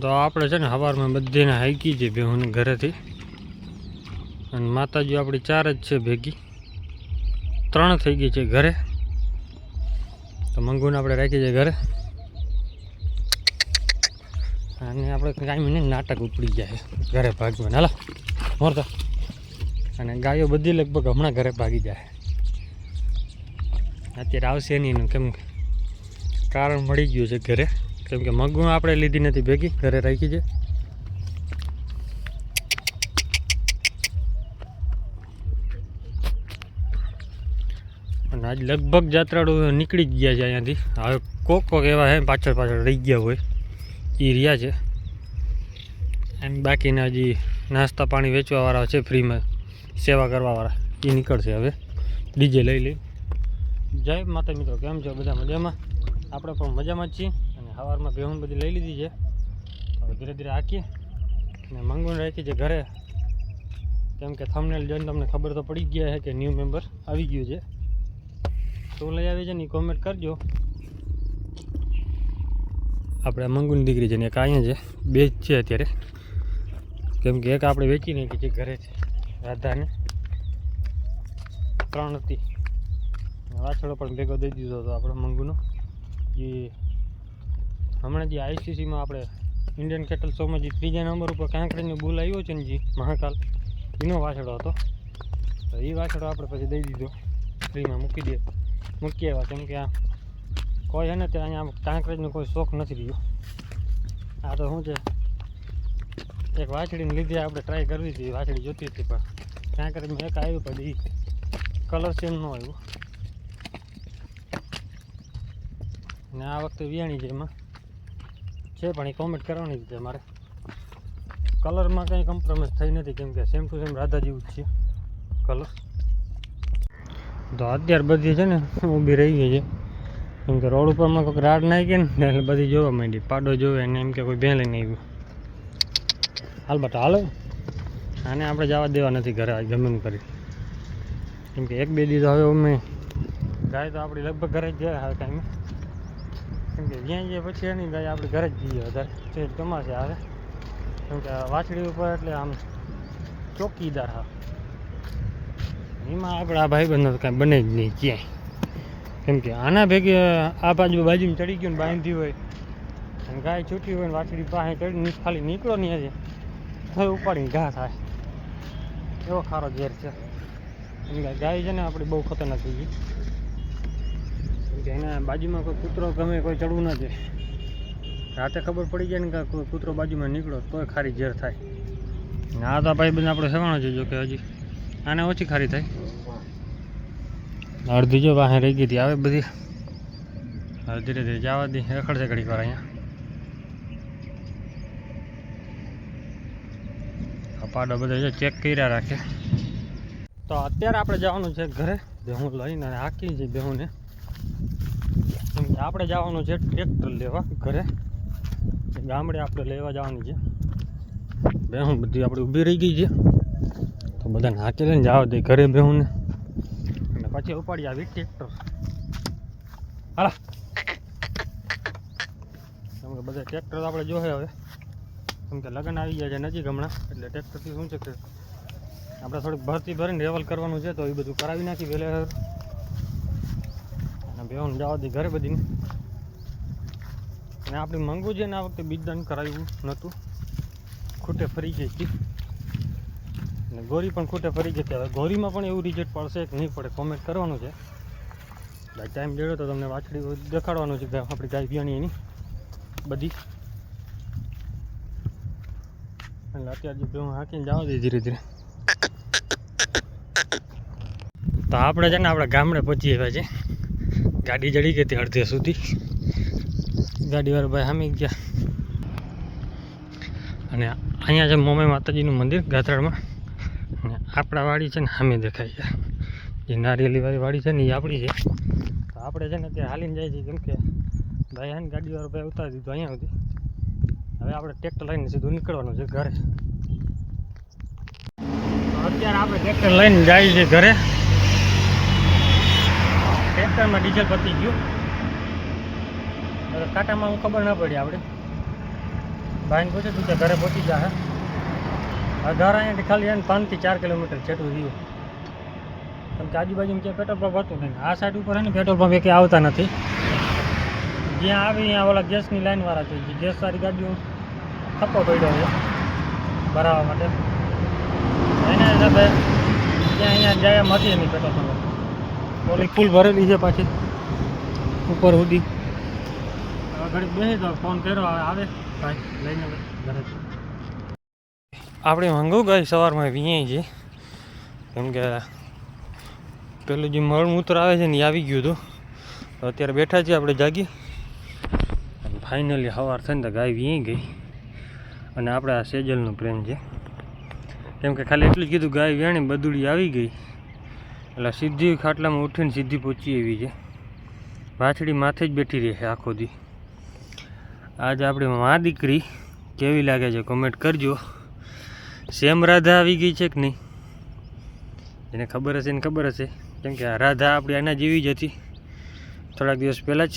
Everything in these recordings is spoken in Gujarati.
તો આપણે છે ને સવારમાં બધીને હાઈકી છે બેહુને ઘરેથી, અને માતાજી આપણી 4 જ છે ભેગી, 3 થઈ ગઈ છે ઘરે. તો મંગુને આપણે રાખી છે ઘરે, અને આપણે કાંઈ નહીં નાટક ઉપડી જાય ઘરે ભાગવાનું. હાલો મોરતા. અને ગાયો બધી લગભગ હમણાં ઘરે ભાગી જાય. અત્યારે આવશે નહીં, કેમ કારણ મળી ગયું છે ઘરે, કેમ કે મંગુ આપણે લીધી નથી ભેગી, ઘરે રાખી છે. અને આજ લગભગ જાત્રાળુ નીકળી જ ગયા છે અહીંયાથી. હવે કોક એવા હે પાછળ પાછળ રહી ગયા હોય એ રહ્યા છે. એમ બાકીના હજી નાસ્તા પાણી વેચવાવાળા છે, ફ્રીમાં સેવા કરવાવાળા, એ નીકળશે હવે ડીજે લઈ લઈ. જય માતા મિત્રો, કેમ છો બધા? મજામાં? આપણે પણ મજામાં જ છીએ. અને સવારમાં બેહુન બધી લઈ લીધી છે, હવે ધીરે ધીરે હાકીએ. અને મંગુને રાખી છે ઘરે, કેમ કે થંબનેલ જોઈને તમને ખબર તો પડી ગયા છે કે ન્યૂ મેમ્બર આવી ગયું છે. શું લઈ આવી છે ને એ કોમેન્ટ કરજો. આપણે મંગુની દીકરી છે ને એક અહીંયા છે, 2 જ છે અત્યારે, કેમ કે એક આપણે વેચી નાખી છે ઘરે છે રાધાને, 3 હતી. વાછડો પણ ભેગો દઈ દીધો હતો આપણે મંગુનો. જે હમણાં જે ICCમાં આપણે ઇન્ડિયન કેટલ શોમાં જે 3જા નંબર ઉપર કાંકરીનો બુલ આવ્યો છે ને, જે મહાકાલ, એનો વાછડો હતો. તો એ વાછડો આપણે પછી દઈ દીધો, ફ્રીમાં મૂકી આવ્યા. કેમ કે આ કોઈ છે ને તે અહીંયા કાંકરેજનો કોઈ શોખ નથી રહ્યો. આ તો શું છે, એક વાછડીને લીધે આપણે ટ્રાય કરવી હતી, વાછડી જોતી હતી, પણ કાંકરેજમાં એક આવ્યું પણ એ કલર સેમ ન આવ્યો. અને આ વખતે વિયાણી છે એમાં છે, પણ એ કોમેન્ટ કરવાની છે મારે. કલરમાં કંઈ કોમ્પ્રોમાઇઝ થઈ નથી, કેમ કે સેમ ટુ સેમ રાધા જેવું જ છે કલર. તો અત્યારે બધી છે ને ઊભી રહી ગઈ છે, કેમ કે રોડ ઉપરમાં કોઈક રાડ નાખી ને એટલે બધી જોવા માંડી. પાડો જોવે ને એમ કે કોઈ ભેં લઈને આવ્યું. હાલ બટા હાલો, આને આપણે જવા દેવા નથી ઘરે આજ ગમે એમ કરી, કેમ કે 1-2 દિવસ હવે અમે ગાય તો આપણી લગભગ ઘરે જ જાય હવે ટાઈમે, કેમ કે જ્યાં જઈએ પછી એની ગાય આપણે ઘરે જ જઈએ વધારે તે ગમાશે આવે, કેમ કે વાછડી ઉપર એટલે આમ ચોકીદાર. હા, એમાં આપણે આ ભાઈબંધો તો કાંઈ બને જ નહીં ક્યાંય, કેમ કે આના ભેગી આ બાજુમાં ચડી ગયું ને બાંધી હોય અને ગાય છૂટી હોય ને વાછડી પાસે ચડી ખાલી નીકળો નહીં હજી તો ઉપાડીને ઘા થાય, એવો ખારો ઝેર છે. કેમ કે ગાય છે ને આપણી બહુ ખતરનાક થઈ ગઈ, કેમ કે એના બાજુમાં કોઈ કૂતરો ગમે કોઈ ચડવું ન જોઈએ. રાતે ખબર પડી જાય ને કે કોઈ કૂતરો બાજુમાં નીકળો તોય ખારી ઝેર થાય. ને આ તો ભાઈબંધ આપણે સેવાનો છે, જો કે હજી આને ઓછી ખારી થાય. અડધી જો વાહે રહી ગઈ હતી આવે બધી, હવે ધીરે ધીરે જવા દી, રખડશે ઘડીક વાર અહીંયા. આ પાડો બધા જો ચેક કર્યા રાખે. તો અત્યારે આપણે જવાનું છે ઘરે, બેહું લઈને અને હાકી છે બેહુંને, કેમ કે આપણે જવાનું છે ટ્રેક્ટર લેવા ઘરે, ગામડે આપણે લેવા જવાની છે. બેહું બધી આપણે ઊભી રહી ગઈ છે, તો બધાને હાકી લઈને જવા દે ઘરે બેહુંને, અને પછી ઉપાડી આવી ટ્રેક્ટર. હાલો, કેમ કે બધા ટ્રેક્ટર આપણે જોશે હવે, કેમ કે લગ્ન આવી ગયા છે નજીક હમણાં, એટલે ટ્રેક્ટરથી શું છે કે આપણે થોડીક ભરતી ભરીને રેવલ કરવાનું છે, તો એ બધું કરાવી નાખી વહેલે. અને બેહું જવા દે ઘરે બધીને. અને આપણી મંગુ છે ને આ વખતે બીજદાન કરાવ્યું નહોતું, ખૂટે ફરી ગઈ હતી. અને ગોરી પણ ખૂટે ફરી ગઈ હતી. હવે ગોરીમાં પણ એવું રિઝલ્ટ પડશે કે નહીં પડે કોમેન્ટ કરવાનું છે. ટાઈમ દેડો તો તમને વાછડી દેખાડવાનું છે આપણી ગાય વિયાણી એની બધી. એટલે અત્યારે જો હું હાંકીને જવા દે ધીરે ધીરે. તો આપણે છે ને આપણે ગામડે પહોંચી આવ્યા છે, ગાડી જડી ગઈ હતી અડધે સુધી, ગાડીવાળા ભાઈ સામે ગયા. અને અહીંયા છે મોમાઈ માતાજીનું મંદિર ગાત્રાળમાં, અને આપણા વાડી છે ને સામે દેખાય છે, જે નારિયેલીવાળી વાડી છે ને એ આપણી છે. તો આપણે છે ને ત્યાં હાલીને જાય છે, કેમ કે ભાઈ હા ને ગાડીવાળો ભાઈ ઉતારી દીધું અહીંયા સુધી. હવે આપણે ટ્રેક્ટર લઈને સીધું નીકળવાનું છે ઘરે. અત્યારે આપણે ટ્રેક્ટર લઈને જાય છે ઘરે. ટ્રેક્ટરમાં ડીઝલ પતી ગયું, કાંટામાં ખબર ના પડી આપણે. ભાઈને પૂછ્યું તું કે ઘરે પહોંચી જાય ઘર અહીંયાથી ખાલી એને 5 થી 4 કિલોમીટર જેટલું રહ્યું કેમ કે આજુબાજુમાં ક્યાંય પેટ્રોલ પંપ હતું નહીં આ સાઈડ ઉપર છે ને પેટ્રોલ પંપ ક્યાંય આવતા નથી જ્યાં આવી ત્યાં ઓલા ગેસની લાઈનવાળા છે ગેસવાળી ગાડીઓ થપ્પો પડ્યો છે ભરાવવા માટે એના હિસાબે ત્યાં અહીંયા જાય એમ હતી નહીં પેટ્રોલ પંપ ઓલી ફૂલ ભરેલી છે પાછી ઉપર સુધી ઘડી બેસી તો ફોન કર્યો આવે ભાઈ લઈને ઘરે આપણે મંગાવું ગાય સવારમાં વિયાઈ છે કેમ કે પેલું જે મળમૂત્ર આવે છે ને એ આવી ગયું હતું અત્યારે બેઠા છીએ આપણે જાગી અને ફાઇનલી સવાર થઈને તો ગાય વિયાઈ ગઈ અને આપણે આ સેજલનું પ્રેમ છે કેમ કે ખાલી એટલું જ કીધું ગાય વ્યાણી બદુડી આવી ગઈ એટલે સીધી ખાટલામાં ઉઠીને સીધી પહોંચી એવી છે વાછડી માથે જ બેઠી રહે છે આખો દી આજ આપણી મા દીકરી કેવી લાગે છે કોમેન્ટ કરજો સેમ રાધા આવી ગઈ છે કે નહીં એને ખબર હશે ને ખબર હશે કેમ કે આ રાધા આપણી આના જેવી જ હતી થોડાક દિવસ પહેલાં જ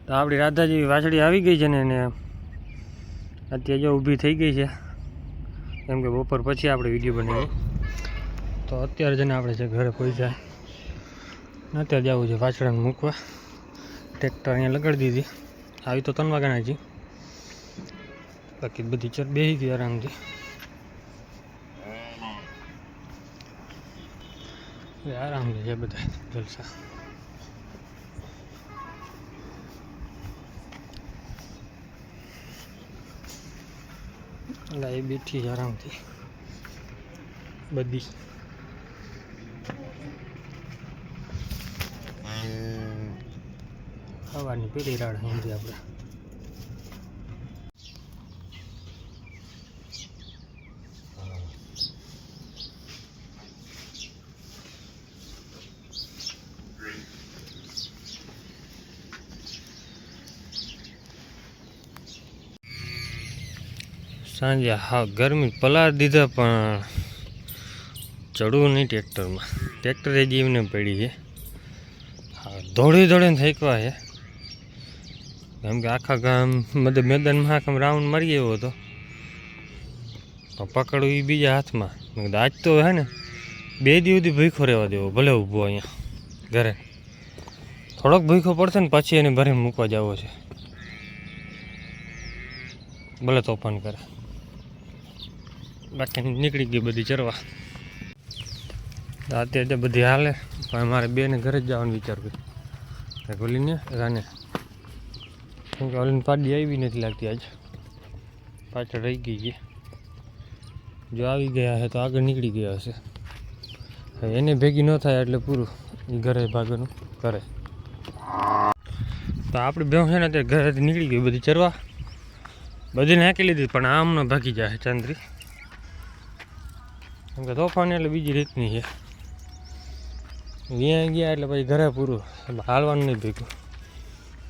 તો આપણી રાધા જેવી વાછડી આવી ગઈ છે ને એને અત્યારે જો ઊભી થઈ ગઈ છે કેમ કે બપોર પછી આપણે વિડીયો બનાવીએ તો અત્યારે જઈને આપણે જે ઘરે પહોંચ્યા અત્યારે જવું છે વાછડાને મૂકવા ટ્રેક્ટર અહીંયા લગાડી દીધી આવી તો 3 વાગ્યાના છે બાકી બધી ચર બેસી ગઈ આરામથી આરામથી છે બધા જલસા એટલે એ બેઠી છે આરામથી બધી સવારની પેલી રાડ સમજી આપણે સાંજે હા ગરમી પલાર દીધા પણ ચડવું નહીં ટ્રેક્ટરમાં ટ્રેક્ટરે જીવને પડી છે હા દોડી દોડીને થાક્યા છે કેમ કે આખા ગામ મતલબ મેદાનમાં આખા રાઉન્ડ મારી એવો હતો પણ પકડવું એ બીજા હાથમાં મેં કીધું આજ તો હે ને 2 દી સુધી ભૂખો રહેવા દેવો ભલે ઊભો અહીંયા ઘરે થોડોક ભૂખો પડશે ને પછી એને ભરે મૂકવા જવો છે ભલે તોફાન કરે બાકી નીકળી ગઈ બધી ચરવા અત્યારે બધી હાલે પણ મારે બેને ઘરે જ જવાનું વિચાર કર્યો ઓલીને રાને કેમ કે ઓલીને પાડી આવી નથી લાગતી આજ પાછળ રહી ગઈ છે જો આવી ગયા હશે તો આગળ નીકળી ગયા હશે એને ભેગી ન થાય એટલે પૂરું એ ઘરે ભાગવાનું કરે તો આપણે બે છે ને અત્યારે ઘરેથી નીકળી ગઈ બધી ચરવા બધી નાખી લીધી પણ આમને ભાગી જાય ચાંદરી કેમ કે તોફાન એટલે બીજી રીતની છે ત્યાં ગયા એટલે પછી ઘરે પૂરું હાલવાનું નહીં ભેગું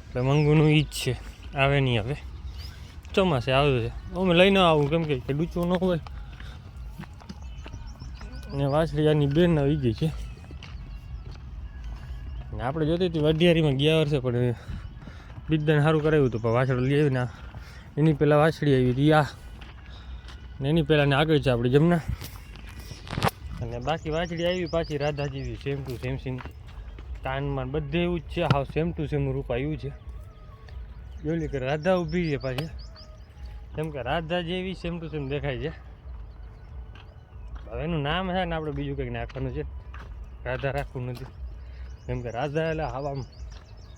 એટલે મંગુનું ઈ જ છે આવે નહીં હવે ચોમાસે આવ્યું છે અમે લઈને આવું કેમ કે ડૂચું ન હોય ને વાછડી આની બેન આવી ગઈ છે ને આપણે જોતી હતી વઢિયારીમાં ગયા વર્ષે પણ બિદ્દાને સારું કરાવ્યું હતું પણ વાછડું લઈ આવીને એની પહેલાં વાછડી આવી હતી આ ને એની પહેલાં ને આગળ છે આપણે જમના અને બાકી વાછડી આવી પાછી રાધા જેવી સેમ ટુ સેમ સીન કાનમાં બધે એવું જ છે હાવ સેમ ટુ સેમ રૂપ આવ્યું છે જોઈ કે રાધા ઊભી છે પાછી કેમ કે રાધા જેવી સેમ ટુ સેમ દેખાય છે હવે એનું નામ છે ને આપણે બીજું કંઈક નાખવાનું છે રાધા રાખવું નથી કેમ કે રાધા એટલે હવામાં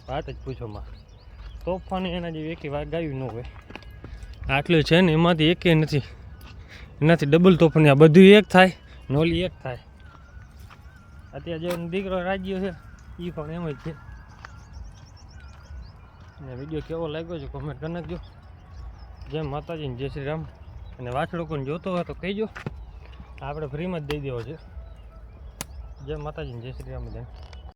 વાત જ પૂછોમાં તોફાની એના જેવી એકે ગાયું ન હોય આટલું છે ને એમાંથી એકે નથી એનાથી ડબલ તોફાની આ બધું એક થાય નોલી એક થાય અત્યારે જે દીકરો રાજ્યો છે એ પણ એમ જ છે અને વિડીયો કેવો લાગ્યો છે કોમેન્ટ કરી નાખજો જય માતાજી જય શ્રી રામ અને વાછડો કોઈને જોતો હોય તો કહેજો આપણે ફ્રીમાં જ દઈ દેવો છે જય માતાજી જય શ્રી રામ બધાને